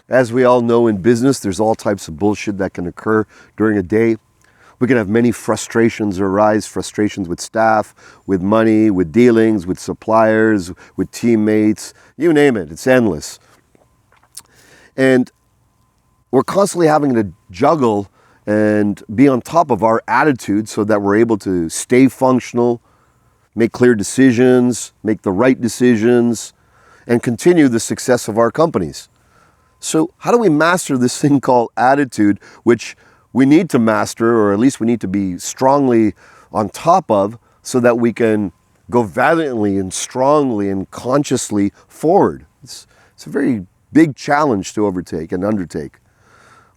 As we all know, in business, there's all types of bullshit that can occur during a day. We can have many frustrations arise, frustrations with staff, with money, with dealings, with suppliers, with teammates, you name it, it's endless. And we're constantly having to juggle and be on top of our attitude so that we're able to stay functional, make clear decisions, make the right decisions, and continue the success of our companies. So how do we master this thing called attitude, which we need to master, or at least we need to be strongly on top of, so that we can go valiantly and strongly and consciously forward? It's a very big challenge to overtake and undertake.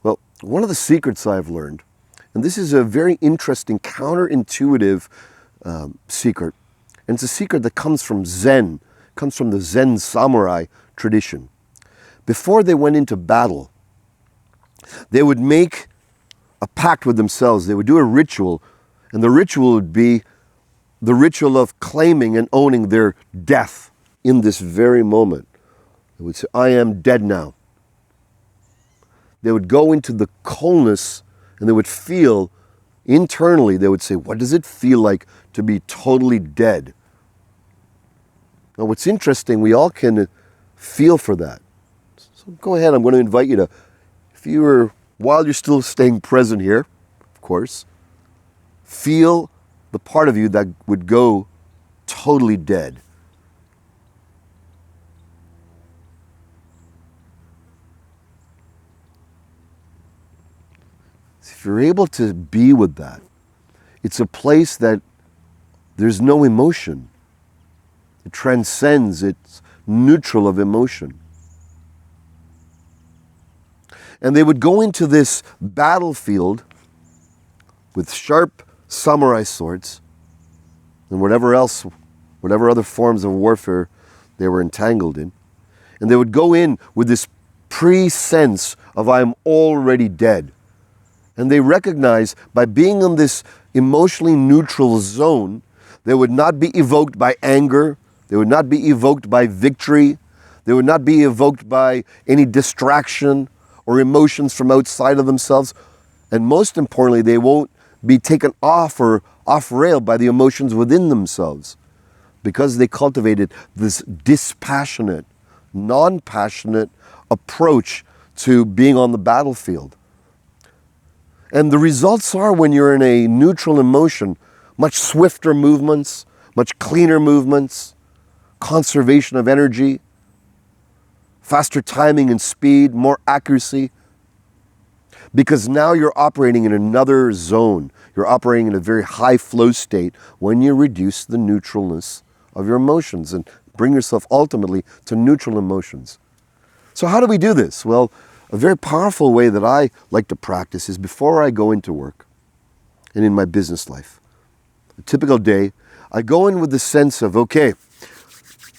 Well, one of the secrets I've learned, and this is a very interesting counterintuitive secret, and it's a secret that comes from Zen, comes from the Zen samurai tradition. Before they went into battle, they would make a pact with themselves. They would do a ritual, and the ritual would be the ritual of claiming and owning their death in this very moment. They would say, I am dead now. They would go into the coldness, and they would feel internally, they would say, what does it feel like to be totally dead? Now what's interesting, we all can feel for that. So go ahead, I'm going to invite you to, while you're still staying present here, of course, feel the part of you that would go totally dead. If you're able to be with that, it's a place that there's no emotion. It transcends, it's neutral of emotion. And they would go into this battlefield with sharp samurai swords and whatever other forms of warfare they were entangled in. And they would go in with this pre-sense of I am already dead. And they recognize by being in this emotionally neutral zone, they would not be evoked by anger, they would not be evoked by victory, they would not be evoked by any distraction or emotions from outside of themselves. And most importantly, they won't be taken off or off rail by the emotions within themselves, because they cultivated this dispassionate, non-passionate approach to being on the battlefield. And the results are, when you're in a neutral emotion, much swifter movements, much cleaner movements, conservation of energy, faster timing and speed, more accuracy. Because now you're operating in another zone. You're operating in a very high flow state when you reduce the neutralness of your emotions and bring yourself ultimately to neutral emotions. So how do we do this? Well, a very powerful way that I like to practice is before I go into work and in my business life. A typical day, I go in with the sense of, okay,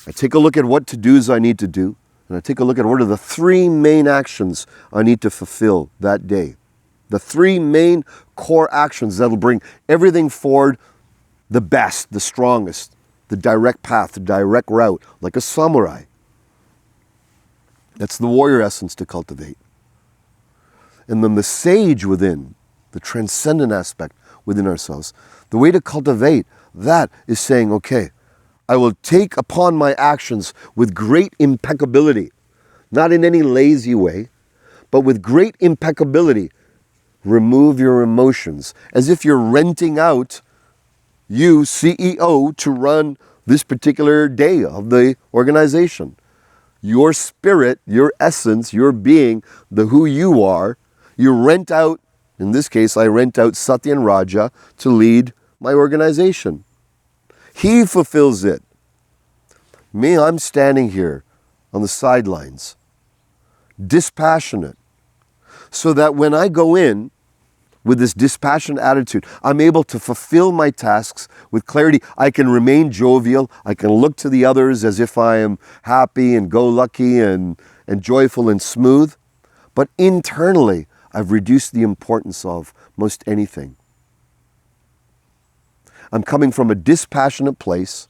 I take a look at what to-dos I need to do, and I take a look at what are the 3 main actions I need to fulfill that day. The 3 main core actions that'll bring everything forward the best, the strongest, the direct path, the direct route, like a samurai. That's the warrior essence to cultivate. And then the sage within, the transcendent aspect within ourselves, the way to cultivate that is saying, okay, I will take upon my actions with great impeccability, not in any lazy way, but with great impeccability. Remove your emotions, as if you're renting out you, CEO, to run this particular day of the organization. Your spirit, your essence, your being, the who you are, you rent out, in this case, I rent out Satyan Raja to lead my organization. He fulfills it. Me, I'm standing here on the sidelines, dispassionate, so that when I go in with this dispassionate attitude, I'm able to fulfill my tasks with clarity. I can remain jovial. I can look to the others as if I am happy and go-lucky and joyful and smooth. But internally, I've reduced the importance of most anything. I'm coming from a dispassionate place,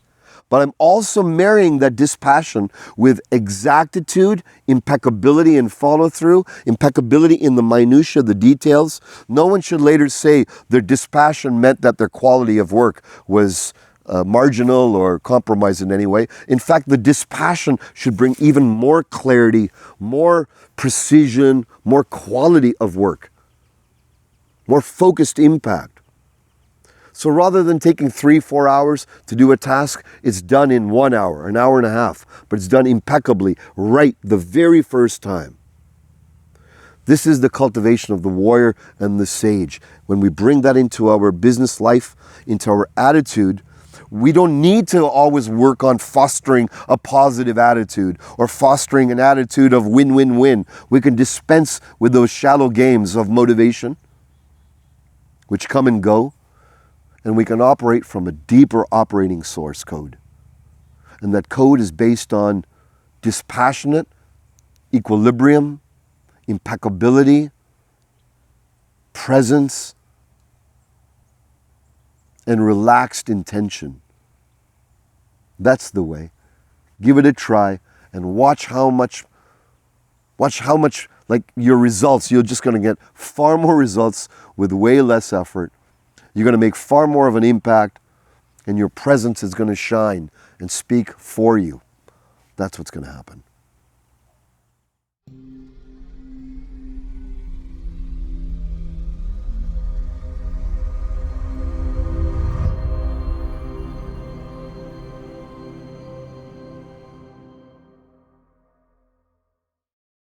But I'm also marrying that dispassion with exactitude, impeccability in follow-through, impeccability in the minutiae, the details. No one should later say their dispassion meant that their quality of work was marginal or compromised in any way. In fact, the dispassion should bring even more clarity, more precision, more quality of work, more focused impact. So rather than taking 3-4 hours to do a task, it's done in 1 hour, an hour and a half, but it's done impeccably, right the very first time. This is the cultivation of the warrior and the sage. When we bring that into our business life, into our attitude, we don't need to always work on fostering a positive attitude or fostering an attitude of win-win-win. We can dispense with those shallow games of motivation, which come and go. And we can operate from a deeper operating source code. And that code is based on dispassionate equilibrium, impeccability, presence, and relaxed intention. That's the way. Give it a try and watch how much like your results, you're just going to get far more results with way less effort. You're going to make far more of an impact, and your presence is going to shine and speak for you. That's what's going to happen.